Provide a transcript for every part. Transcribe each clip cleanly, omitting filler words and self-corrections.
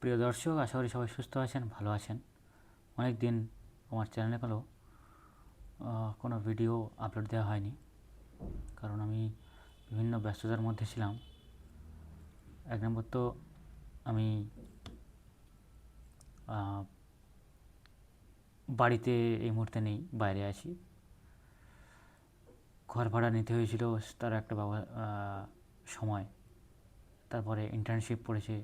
প্রিয় দর্শক, আশা করি সবাই সুস্থ আছেন, ভালো আছেন। অনেক দিন আমার চ্যানেলে কোনো ভিডিও আপলোড দেওয়া হয়নি, কারণ আমি বিভিন্ন ব্যস্ততার মধ্যে ছিলাম। এক নম্বর তো আমি বাড়িতে এই মুহূর্তে নেই, বাইরে আছি। ঘর ভাড়া নিতে হয়েছিল, তার একটা সময়। তারপরে ইন্টার্নশিপ পড়েছে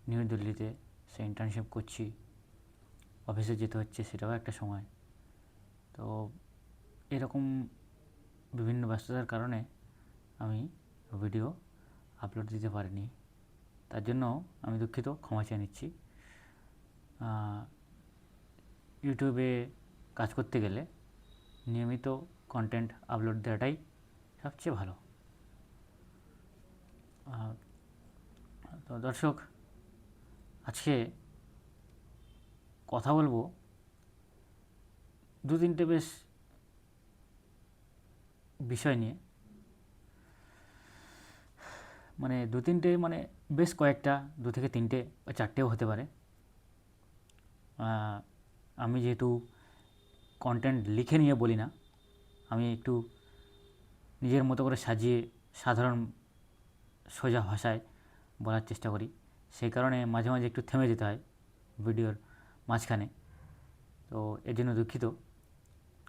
নিউ দিল্লিতে, সে ইন্টার্নশিপ করছি, অফিসে যেতে হচ্ছে, সেটাও একটা সময়। তো এরকম বিভিন্ন ব্যস্ততার কারণে আমি ভিডিও আপলোড দিতে পারিনি। তার জন্য আমি দুঃখিত, ক্ষমা চেয়ে নিচ্ছি। ইউটিউবে কাজ করতে গেলে নিয়মিত কন্টেন্ট আপলোড দেওয়াটাই সবচেয়ে ভালো। তো দর্শক, আজকে কথা বলবো দু তিনটে বেশ বিষয় নিয়ে, বেশ কয়েকটা, দু থেকে তিনটে বা চারটেও হতে পারে। আমি যেহেতু কন্টেন্ট লিখে নিয়ে বলি না, আমি একটু নিজের মতো করে সাজিয়ে সাধারণ সোজা ভাষায় বলার চেষ্টা করি। সেই কারণে মাঝে মাঝে একটু থেমে যেতে হয় ভিডিওর মাঝখানে। তো এর জন্য দুঃখিত,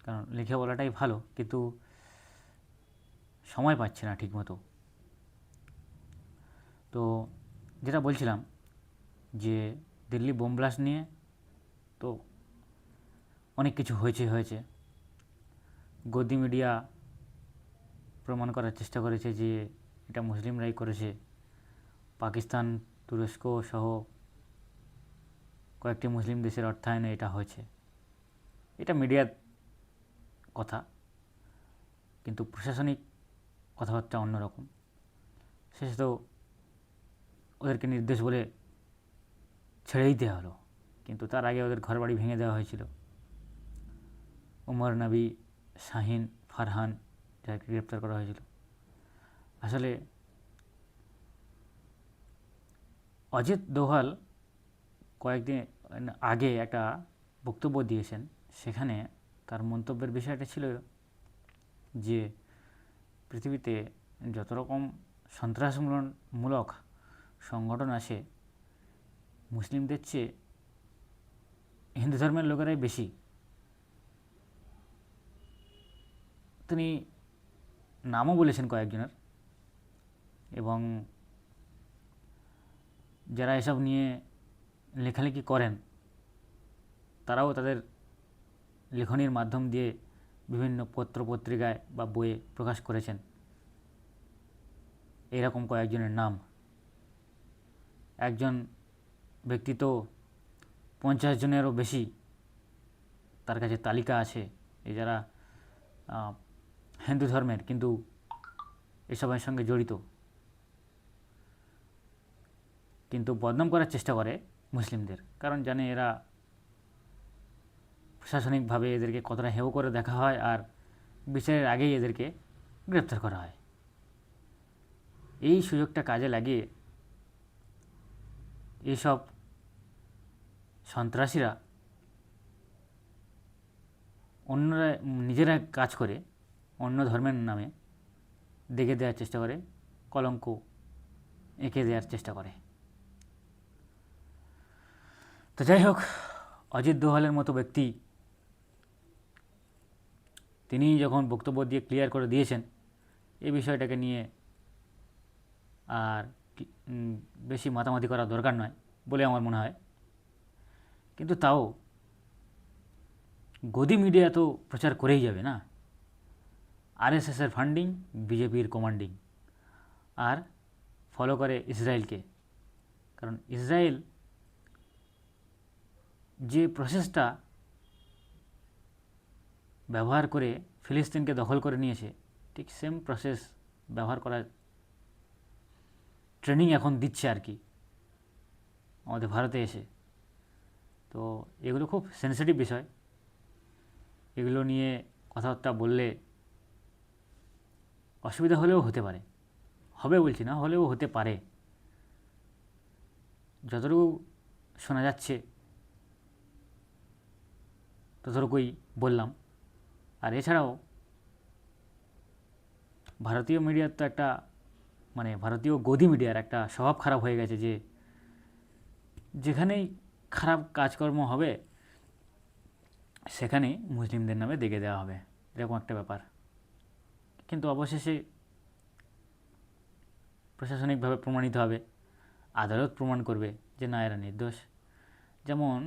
কারণ লিখে বলাটাই ভালো, কিন্তু সময় পাচ্ছি না ঠিকমতো। তো যেটা বলছিলাম, যে দিল্লি বোম ব্লাস্ট নিয়ে তো অনেক কিছু হয়েছে। গদি মিডিয়া প্রমাণ করার চেষ্টা করেছে যে এটা মুসলিমরাই করেছে। পাকিস্তান, তুরস্ক সহ কয়েকটি মুসলিম দেশের অর্থায়নে এটা হয়েছে। এটা মিডিয়ার কথা, কিন্তু প্রশাসনিক কথাবার্তা অন্যরকম। শেষে তো ওদেরকে নির্দেশ বলে ছেড়েই দেওয়া হলো, কিন্তু তার আগে ওদের ঘরবাড়ি ভেঙে দেওয়া হয়েছিল। উমর নবী, শাহিন, ফারহান, যাদেরকে গ্রেপ্তার করা হয়েছিল। আসলে অজিত দোভাল কয়েকদিন আগে একটা বক্তব্য দিয়েছেন। সেখানে তার মন্তব্যের বিষয়টা ছিল যে পৃথিবীতে যত রকম সন্ত্রাসমূলক সংগঠন আছে, মুসলিমদের চেয়ে হিন্দু ধর্মের লোকেরাই বেশি। তিনি নামও বলেছেন কয়েকজনের, এবং যারা এসব নিয়ে লেখালেখি করেন তারাও তাদের লেখনীর মাধ্যম দিয়ে বিভিন্ন পত্র পত্রিকায় বা বইয়ে প্রকাশ করেছেন এরকম কয়েকজনের নাম। একজন ব্যক্তি তো 50 জনেরও বেশি তার কাছে তালিকা আছে, এই যারা হিন্দু ধর্মের কিন্তু এসবের সঙ্গে জড়িত, কিন্তু বদনাম করার চেষ্টা করে মুসলিমদের, কারণ জানে এরা প্রশাসনিকভাবে এদেরকে কতটা হেয় করে দেখা হয়, আর বিচারের আগেই এদেরকে গ্রেপ্তার করা হয়। এই সুযোগটা কাজে লাগিয়ে এইসব সন্ত্রাসীরা অন্যরা নিজেরা কাজ করে অন্য ধর্মের নামে দেখে দেওয়ার চেষ্টা করে, কলঙ্ক এঁকে দেওয়ার চেষ্টা করে। তো যাই হোক, অজিত দোভালের মতো ব্যক্তি তিনি যখন বক্তব্য দিয়ে ক্লিয়ার করে দিয়েছেন, এই বিষয়টাকে নিয়ে আর বেশি মাতামাতি করা দরকার নয় বলে আমার মনে হয়। কিন্তু তাও গদি মিডিয়া তো প্রচার করেই যাবে না। আরএসএসের ফান্ডিং, বিজেপির কমান্ডিং, আর ফলো করে ইসরায়েলকে। কারণ ইসরায়েল যে প্রসেসটা ব্যবহার করে ফিলিস্তিনকে দখল করে নিয়েছে, ঠিক সেম প্রসেস ব্যবহার করার ট্রেনিং এখন দিচ্ছে আর কি আমাদের ভারতে এসে। তো এগুলো খুব সেন্সিটিভ বিষয়, এগুলো নিয়ে কথাবার্তা বললে অসুবিধা হলেও হতে পারে, হবে বলছি না, হলেও হতে পারে। যতটুকু শোনা যাচ্ছে ততটুকুই বললাম। আর এছাড়াও ভারতীয় মিডিয়ার তো একটা মানে ভারতীয় গদি মিডিয়ার একটা স্বভাব খারাপ হয়ে গেছে যে যেখানেই খারাপ কাজকর্ম হবে সেখানেই মুসলিমদের নামে দেখে দেওয়া হবে, এরকম একটা ব্যাপার। কিন্তু অবশেষে প্রশাসনিকভাবে প্রমাণিত হবে, আদালত প্রমাণ করবে যে না, এরা নির্দোষ। যেমন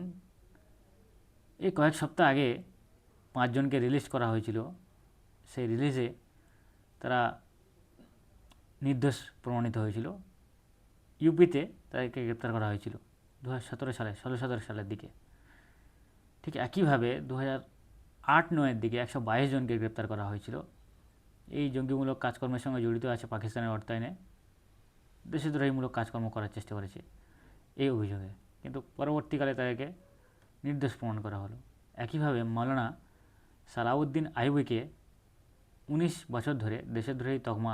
এই কয়েক সপ্তাহ আগে 5 জনকে রিলিজ করা হয়েছিল, সেই রিলিজে তারা নির্দোষ প্রমাণিত হয়েছিল। ইউপিতে তাদেরকে গ্রেপ্তার করা হয়েছিল 2017 সালে, 16-17 সালের দিকে। ঠিক একইভাবে 2008-9-এর দিকে 122 জনকে গ্রেপ্তার করা হয়েছিল এই জঙ্গিমূলক কাজকর্মের সঙ্গে জড়িত আছে, পাকিস্তানের অর্থায়নে দেশদ্রোহীমূলক কাজকর্ম করার চেষ্টা করেছে এই অভিযোগে। কিন্তু পরবর্তীকালে তাদেরকে নির্দোষ প্রমাণ করা হলো। একইভাবে মাওলানা সালাউদ্দিন আইয়ুবীকে 19 বছর ধরে দেশদ্রোহী তকমা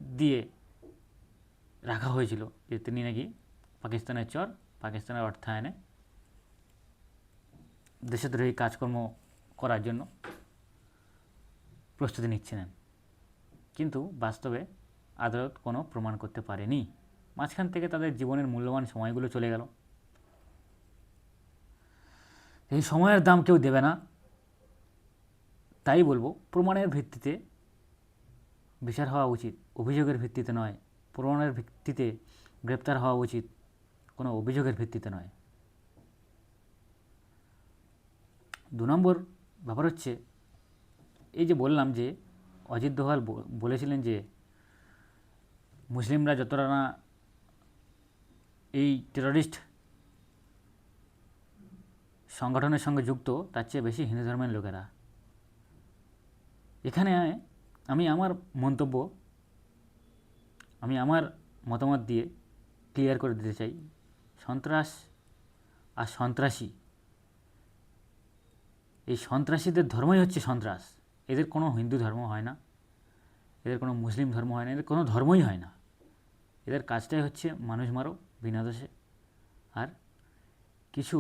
দিয়ে রাখা হয়েছিল যে তিনি নাকি পাকিস্তানের চর, পাকিস্তানের অর্থায়নে দেশদ্রোহী কাজকর্ম করার জন্য প্রস্তুতি নিচ্ছিলেন। কিন্তু বাস্তবে আদালত কোনো প্রমাণ করতে পারেনি। মাঝখান থেকে তাদের জীবনের মূল্যবান সময়গুলো চলে গেল। এই সময়ের দাম কেউ দেবে না। তাই বলবো, প্রমাণের ভিত্তিতে বিচার হওয়া উচিত, অভিযোগের ভিত্তিতে নয়। প্রমাণের ভিত্তিতে গ্রেপ্তার হওয়া উচিত, কোনো অভিযোগের ভিত্তিতে নয়। 2 নম্বর ব্যাপার হচ্ছে, এই যে বললাম যে অজিত দোভাল বলেছিলেন যে মুসলিমরা যতটা না এই টেররিস্ট সংগঠনের সঙ্গে যুক্ত, তার চেয়ে বেশি হিন্দু ধর্মের লোকেরা। এখানে আমি আমার মন্তব্য, আমি আমার মতামত দিয়ে ক্লিয়ার করে দিতে চাই, সন্ত্রাস আর সন্ত্রাসী, এই সন্ত্রাসীদের ধর্মই হচ্ছে সন্ত্রাস। এদের কোনো হিন্দু ধর্ম হয় না, এদের কোনো মুসলিম ধর্ম হয় না, এদের কোনো ধর্মই হয় না। এদের কাজটাই হচ্ছে মানুষ মারো বিনা দোষে, আর কিছু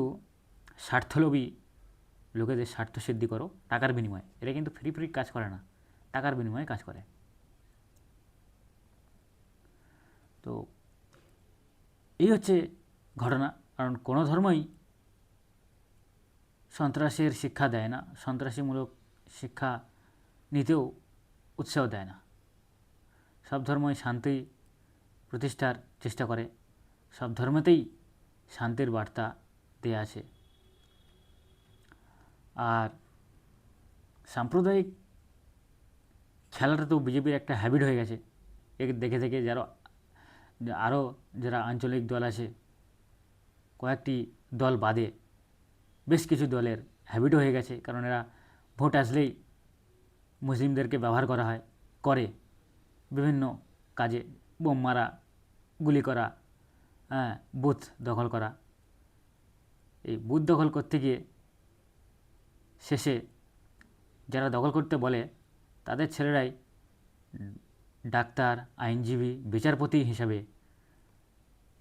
স্বার্থলোভী লোকেদের স্বার্থ সিদ্ধি করো টাকার বিনিময়ে। এরা কিন্তু ফ্রি কাজ করে না, টাকার বিনিময়ে কাজ করে। তো এই হচ্ছে ঘটনা। কারণ কোনো ধর্মই সন্ত্রাসের শিক্ষা দেয় না, সন্ত্রাসীমূলক শিক্ষা নিতেও উৎসাহ দেয় না। সব ধর্মই শান্তি প্রতিষ্ঠার চেষ্টা করে, সব ধর্মেতেই শান্তির বার্তা দেয়া আছে। আর সাম্প্রদায়িক খেলাটা তো বিজেপির একটা হ্যাবিট হয়ে গেছে। এর দেখে দেখে আরও যারা আঞ্চলিক দল আছে, কয়েকটি দল বাদে বেশ কিছু দলের হ্যাবিটও হয়ে গেছে। কারণ এরা ভোট আসলেই মুসলিমদেরকে ব্যবহার করে বিভিন্ন কাজে, বোম মারা, গুলি করা, বুথ দখল করা। এই বুথ দখল করতে গিয়ে শেষে যারা দখল করতে বলে তাদের ছেলেরাই ডাক্তার, আইনজীবী, বিচারপতি হিসাবে,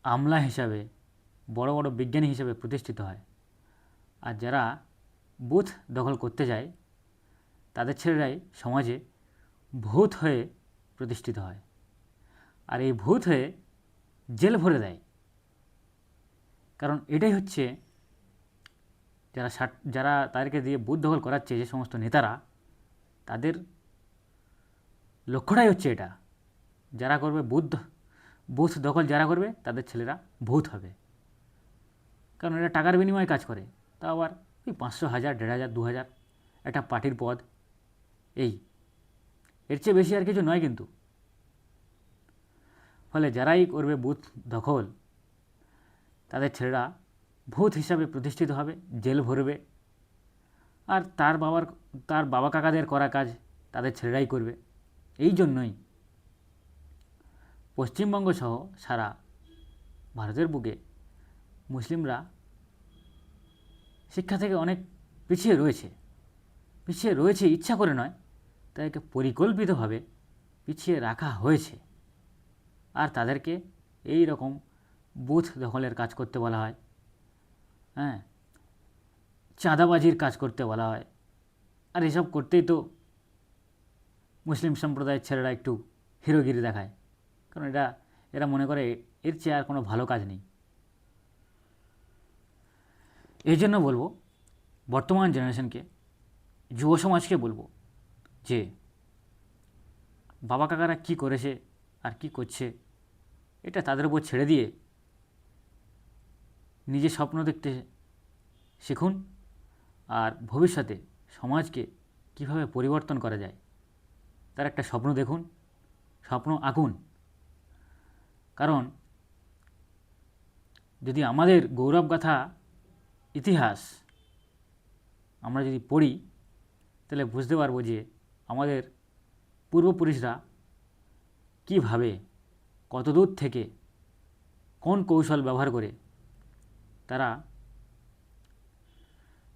আমলা হিসাবে, বড় বড় বিজ্ঞানী হিসাবে প্রতিষ্ঠিত হয়। আর যারা বুথ দখল করতে যায় তাদের ছেলেরাই সমাজে ভূত হয়ে প্রতিষ্ঠিত হয়, আর এই ভূত হয়ে জেল ভরে দেয়। কারণ এটাই হচ্ছে যারা তাদেরকে দিয়ে বুথ দখল করাচ্ছে, যে সমস্ত নেতারা, তাদের লক্ষ্যটাই হচ্ছে এটা। যারা করবে বুথ দখল, যারা করবে তাদের ছেলেরা ভূত হবে। কারণ এরা টাকার বিনিময়ে কাজ করে, তা আবার ওই 500, 1000, 1500, 2000 একটা পার্টির পদ, এর চেয়ে বেশি আর কিছু নয় কিন্তু। ফলে যারাই করবে বুথ দখল, তাদের ছেলেরা ভূত হিসাবে প্রতিষ্ঠিত হবে, জেল ভরবে। আর তার বাবা কাকাদের করা কাজ তাদের ছেলেরাই করবে। এই জন্যই পশ্চিমবঙ্গ সহ সারা ভারতের বুকে মুসলিমরা শিক্ষা থেকে অনেক পিছিয়ে রয়েছে ইচ্ছা করে নয়, তাদেরকে পরিকল্পিতভাবে পিছিয়ে রাখা হয়েছে। আর তাদেরকে এই রকম বুথ দখলের কাজ করতে বলা হয়, হ্যাঁ, চাঁদাবাজির কাজ করতে বলা হয়। আর এসব করতেই তো মুসলিম সম্প্রদায়ের ছেলেরা একটু হিরোগিরি দেখায়, কারণ এরা মনে করে এর চেয়ে আর কোনো ভালো কাজ নেই। এই জন্য বলবো বর্তমান জেনারেশনকে, যুব সমাজকে বলবো যে বাবা কাকারা কী করেছে আর কি করছে এটা তাদের উপর ছেড়ে দিয়ে নিজে স্বপ্ন দেখতে শিখুন, আর ভবিষ্যতে সমাজকে কিভাবে পরিবর্তন করা যায় তার একটা স্বপ্ন দেখুন, স্বপ্ন আঁকুন। কারণ যদি আমাদের গৌরবগাথা ইতিহাস আমরা যদি পড়ি তাহলে বুঝতে পারবো যে আমাদের পূর্বপুরুষরা কীভাবে কতদূর থেকে কোন কৌশল ব্যবহার করে তারা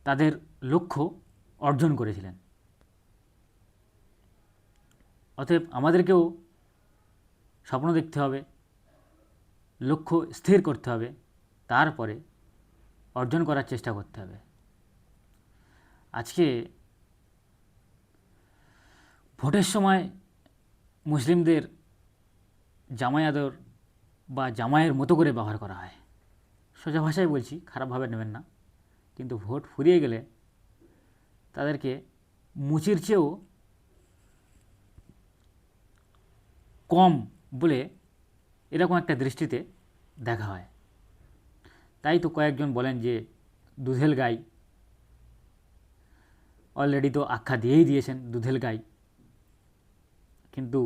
তাদের লক্ষ্য অর্জন করেছিলেন। অতএব আমাদেরকেও স্বপ্ন দেখতে হবে, লক্ষ্য স্থির করতে হবে, তারপরে অর্জন করার চেষ্টা করতে হবে। আজকে ভোটের সময় মুসলিমদের জামাই আদর বা জামাইয়ের মতো করে ব্যবহার করা হয়। সোজা ভাষায় বলছি, খারাপভাবে নেবেন না, কিন্তু ভোট ফুরিয়ে গেলে তাদেরকে মুচির চেয়েও কম বলে এরকম একটা দৃষ্টিতে দেখা হয়। তাই তো কয়েকজন বলেন যে দুধেল গাই, অলরেডি তো আখ্যা দিয়েই দিয়েছেন দুধেল গাই, কিন্তু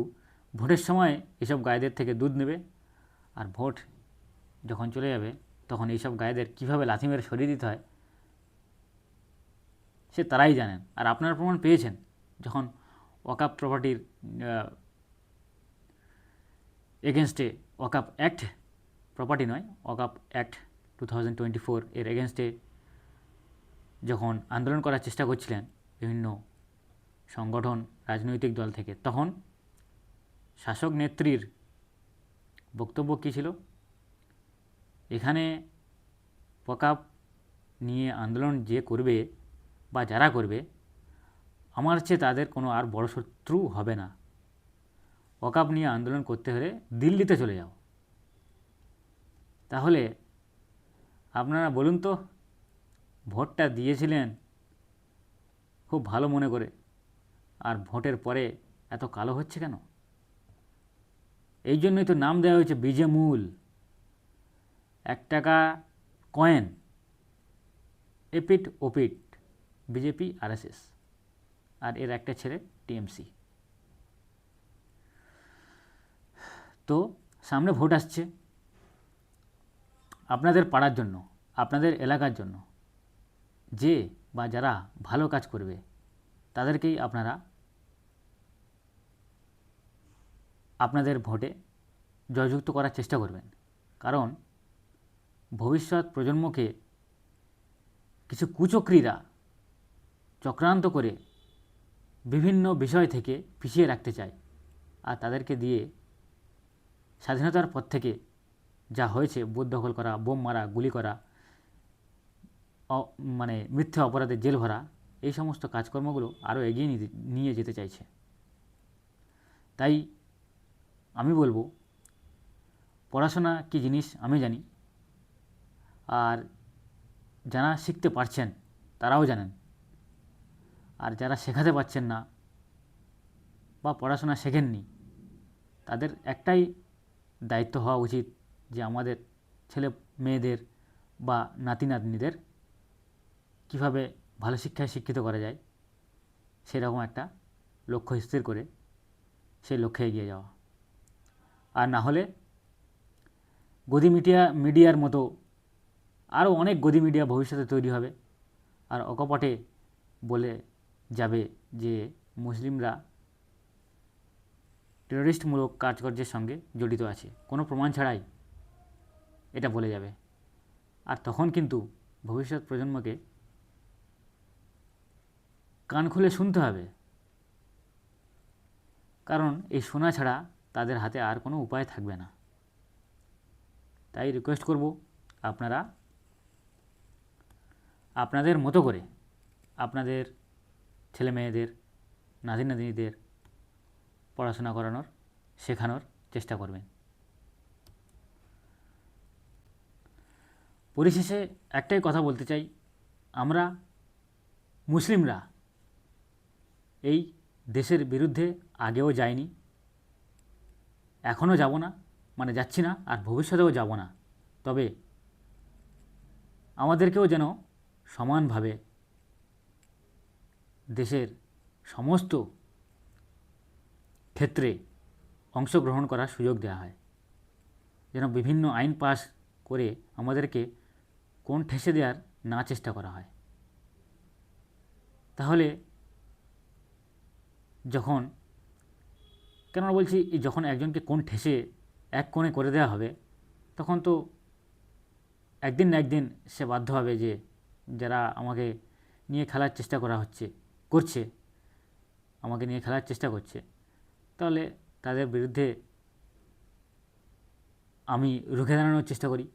ভোটের সময় এসব গায়েদের থেকে দুধ নেবে, আর ভোট যখন চলে যাবে তখন এইসব গায়েদের কীভাবে লাথি মেরে সরিয়ে দিতে হয় সে তারাই জানেন। আর আপনারা প্রমাণ পেয়েছেন যখন ওয়াকফ প্রপার্টির এগেনস্টে ওয়াকফ অ্যাক্ট, প্রপার্টি নয়, ওয়াকফ অ্যাক্ট 2024 এর এগেনস্টে যখন আন্দোলন করার চেষ্টা করছিলেন বিভিন্ন সংগঠন, রাজনৈতিক দল থেকে, তখন শাসক নেত্রীর বক্তব্য কী ছিল? এখানে ওয়াকফ নিয়ে আন্দোলন যে করবে বা যারা করবে, আমার চেয়ে তাদের কোনো আর বড় শত্রু হবে না। ওয়াকফ নিয়ে আন্দোলন করতে হলে দিল্লিতে চলে যাও। তাহলে আপনারা বলুন তো, ভোটটা দিয়েছিলেন খুব ভালো মনে করে, আর ভোটের পরে এত কালো হচ্ছে কেন? এই জন্যই তো নাম দেওয়া হয়েছে বিজে মূল। 1 টাকা কয়েন, এপিট ওপিট, বিজেপি আরএসএস, আর এর একটা ছেলে টিএমসি। তো সামনে ভোট আসছে, আপনাদের পাড়ার জন্য, আপনাদের এলাকার জন্য যে বা যারা ভালো কাজ করবে তাদেরকেই আপনারা আপনাদের ভোটে জয়যুক্ত করার চেষ্টা করবেন। কারণ ভবিষ্যৎ প্রজন্মকে কিছু কুচক্রীরা চক্রান্ত করে বিভিন্ন বিষয় থেকে পিছিয়ে রাখতে চায়, আর তাদেরকে দিয়ে স্বাধীনতার পর থেকে যা হয়েছে, বুথ দখল করা, বোম মারা, গুলি করা, মানে মিথ্যে অপরাধে জেল ভরা, এই সমস্ত কাজকর্মগুলো আরও এগিয়ে নিয়ে যেতে চাইছে। তাই আমি বলবো, পড়াশোনা কী জিনিস আমি জানি, আর যারা শিখতে পারছেন তারাও জানেন, আর যারা শেখাতে পারছেন না বা পড়াশোনা শেখেননি তাদের একটাই দায়িত্ব হওয়া উচিত যে আমাদের ছেলে মেয়েদের বা নাতি নাতনিদের কীভাবে ভালো শিক্ষায় শিক্ষিত করা যায় সেরকম একটা লক্ষ্য স্থির করে সেই লক্ষ্যে এগিয়ে যাওয়া। আর না হলে গদি মিডিয়ার মতো আরও অনেক গদি মিডিয়া ভবিষ্যতে তৈরি হবে, আর অকপটে বলে যাবে যে মুসলিমরা টেররিস্টমূলক কাজকর্মের সঙ্গে জড়িত আছে, কোনো প্রমাণ ছাড়াই এটা বলে যাবে। আর তখন কিন্তু ভবিষ্যৎ প্রজন্মকে কান খুলে শুনতে হবে, কারণ এই শোনা ছাড়া তাদের হাতে আর কোনো উপায় থাকবে না। তাই রিকোয়েস্ট করব আপনারা আপনাদের মতো করে আপনাদের ছেলে মেয়েদের নাতি নাতনিদের পড়াশোনা করানোর শেখানোর চেষ্টা করবেন। পরিশেষে একটাই কথা বলতে চাই, আমরা মুসলিমরা এই দেশের বিরুদ্ধে আগেও যাইনি, এখনও যাব না, মানে যাচ্ছি না, আর ভবিষ্যতেও যাব না। তবে আমাদেরকেও যেন সমানভাবে দেশের সমস্ত ক্ষেত্রে অংশগ্রহণ করার সুযোগ দেওয়া হয়, যেন বিভিন্ন আইন পাস করে আমাদেরকে কোণ ঠেসে দেওয়ার না চেষ্টা করা হয়। তাহলে যখন, কেন বলছি, যখন একজনকে কোণ ঠেসে এক কোণে করে দেওয়া হবে, তখন তো একদিন না একদিন সে বাধ্য হবে যে যারা আমাকে নিয়ে খেলার চেষ্টা করছে, আমাকে নিয়ে খেলার চেষ্টা করছে, তাহলে তাদের বিরুদ্ধে আমি রুখে দাঁড়ানোর চেষ্টা করি।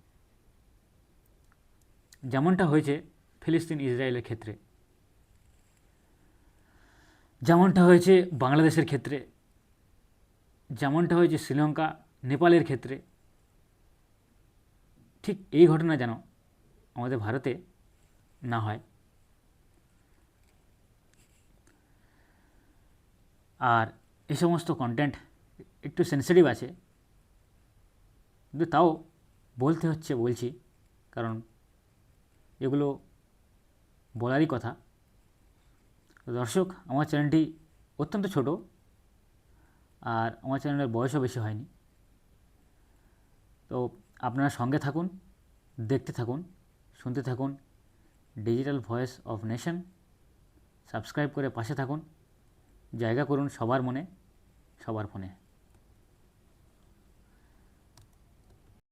যেমনটা হয়েছে ফিলিস্তিন ইসরায়েলের ক্ষেত্রে, যেমনটা হয়েছে বাংলাদেশের ক্ষেত্রে, যেমনটা হয়েছে শ্রীলঙ্কা নেপালের ক্ষেত্রে, ঠিক এই ঘটনা যেন আমাদের ভারতে না হয়। আর এই সমস্ত কন্টেন্ট একটু সেন্সিটিভ আছে, কিন্তু তাও বলছি, কারণ এগুলো বলারই কথা। দর্শক, আমার চ্যানেলটি অত্যন্ত ছোট, আর আমার চ্যানেলের বয়সও বেশি হয়নি। তো আপনারা সঙ্গে থাকুন, দেখতে থাকুন, শুনতে থাকুন digital voice of nation. Subscribe করে পাশে থাকুন, জায়গা করুন সবার মনে, সবার ফোনে।